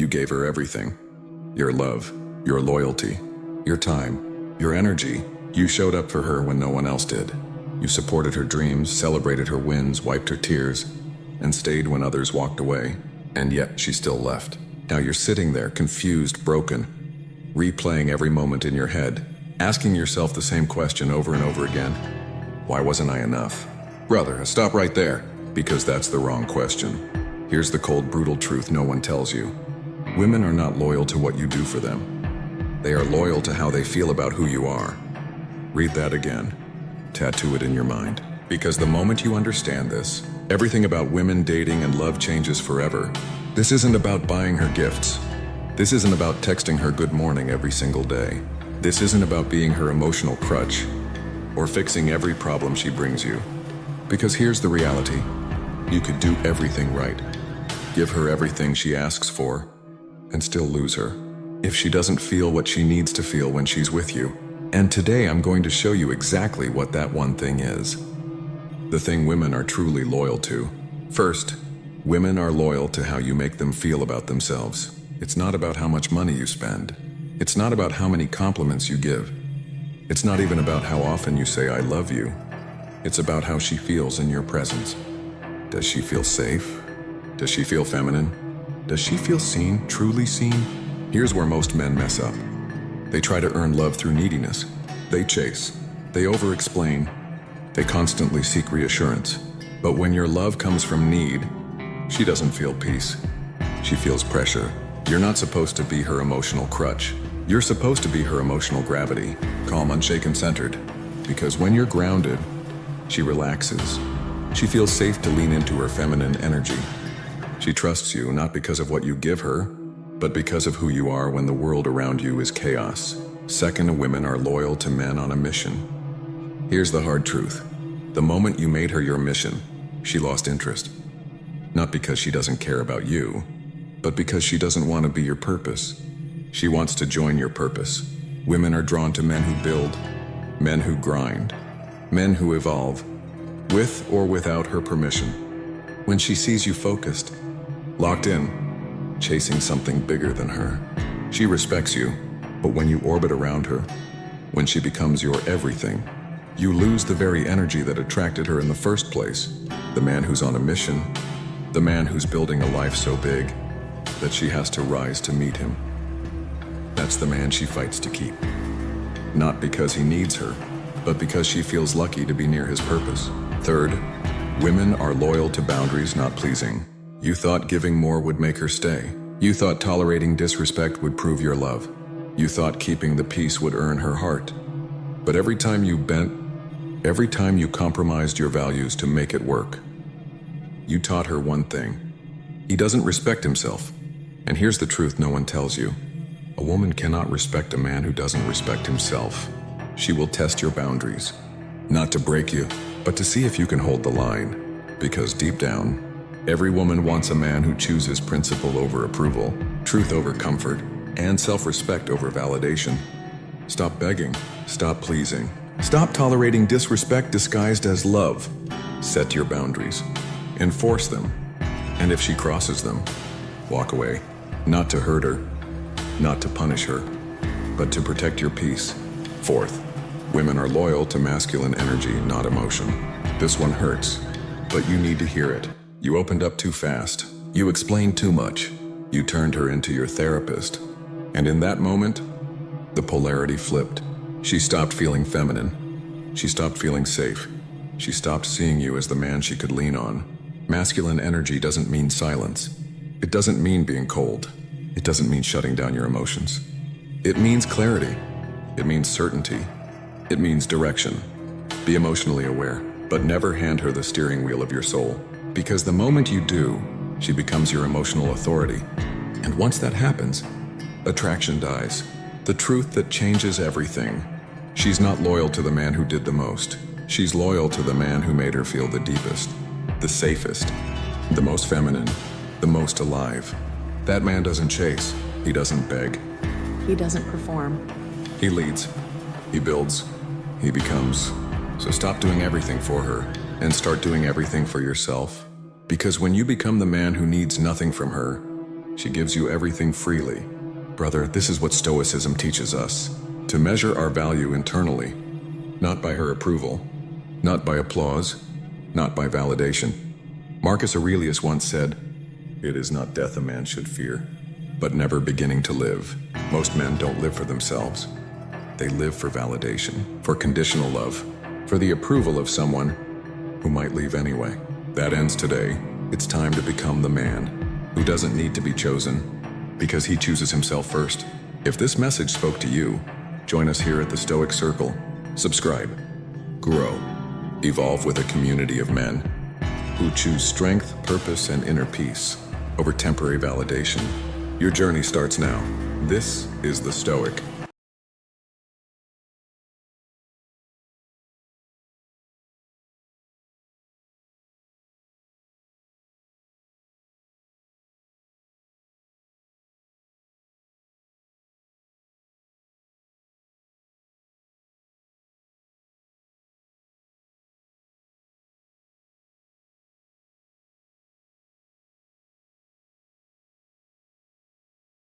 You gave her everything. Your love, your loyalty, your time, your energy. You showed up for her when no one else did. You supported her dreams, celebrated her wins, wiped her tears, and stayed when others walked away. And yet she still left. Now you're sitting there, confused, broken, replaying every moment in your head, asking yourself the same question over and over again. Why wasn't I enough? Brother, stop right there, because that's the wrong question. Here's the cold, brutal truth no one tells you. Women are not loyal to what you do for them. They are loyal to how they feel about who you are. Read that again. Tattoo it in your mind. Because the moment you understand this, everything about women, dating, and love changes forever. This isn't about buying her gifts. This isn't about texting her good morning every single day. This isn't about being her emotional crutch or fixing every problem she brings you. Because here's the reality. You could do everything right, give her everything she asks for, and still lose her if she doesn't feel what she needs to feel when she's with you. And today I'm going to show you exactly what that one thing is. The thing women are truly loyal to. First, women are loyal to how you make them feel about themselves. It's not about how much money you spend. It's not about how many compliments you give. It's not even about how often you say, I love you. It's about how she feels in your presence. Does she feel safe? Does she feel feminine? Does she feel seen, truly seen? Here's where most men mess up. They try to earn love through neediness. They chase. They over-explain. They constantly seek reassurance. But when your love comes from need, she doesn't feel peace. She feels pressure. You're not supposed to be her emotional crutch. You're supposed to be her emotional gravity, calm, unshaken, centered. Because when you're grounded, she relaxes. She feels safe to lean into her feminine energy. She trusts you not because of what you give her, but because of who you are when the world around you is chaos. Second, women are loyal to men on a mission. Here's the hard truth. The moment you made her your mission, she lost interest. Not because she doesn't care about you, but because she doesn't want to be your purpose. She wants to join your purpose. Women are drawn to men who build, men who grind, men who evolve, with or without her permission. When she sees you focused, locked in, chasing something bigger than her, she respects you. But when you orbit around her, when she becomes your everything, you lose the very energy that attracted her in the first place. The man who's on a mission, the man who's building a life so big that she has to rise to meet him. That's the man she fights to keep. Not because he needs her, but because she feels lucky to be near his purpose. Third, women are loyal to boundaries, not pleasing. You thought giving more would make her stay. You thought tolerating disrespect would prove your love. You thought keeping the peace would earn her heart. But every time you bent, every time you compromised your values to make it work, you taught her one thing. He doesn't respect himself. And here's the truth no one tells you. A woman cannot respect a man who doesn't respect himself. She will test your boundaries, not to break you, but to see if you can hold the line. Because deep down, every woman wants a man who chooses principle over approval, truth over comfort, and self-respect over validation. Stop begging, stop pleasing, stop tolerating disrespect disguised as love. Set your boundaries, enforce them, and if she crosses them, walk away. Not to hurt her, not to punish her, but to protect your peace. Fourth, women are loyal to masculine energy, not emotion. This one hurts, but you need to hear it. You opened up too fast. You explained too much. You turned her into your therapist. And in that moment, the polarity flipped. She stopped feeling feminine. She stopped feeling safe. She stopped seeing you as the man she could lean on. Masculine energy doesn't mean silence. It doesn't mean being cold. It doesn't mean shutting down your emotions. It means clarity. It means certainty. It means direction. Be emotionally aware, but never hand her the steering wheel of your soul. Because the moment you do, she becomes your emotional authority. And once that happens, attraction dies. The truth that changes everything. She's not loyal to the man who did the most. She's loyal to the man who made her feel the deepest, the safest, the most feminine, the most alive. That man doesn't chase. He doesn't beg. He doesn't perform. He leads. He builds. He becomes. So stop doing everything for her and start doing everything for yourself. Because when you become the man who needs nothing from her, She gives you everything freely. Brother, this is what Stoicism teaches us. To measure our value internally, not by her approval, not by applause, not by validation. Marcus Aurelius once said, "It is not death a man should fear, but never beginning to live." Most men don't live for themselves. They live for validation, for conditional love, for the approval of someone who might leave anyway. That ends today. It's time to become the man who doesn't need to be chosen because he chooses himself first. If this message spoke to you, join us here at the Stoic Circle. Subscribe, grow, evolve with a community of men who choose strength, purpose, and inner peace over temporary validation. Your journey starts now. This is the Stoic.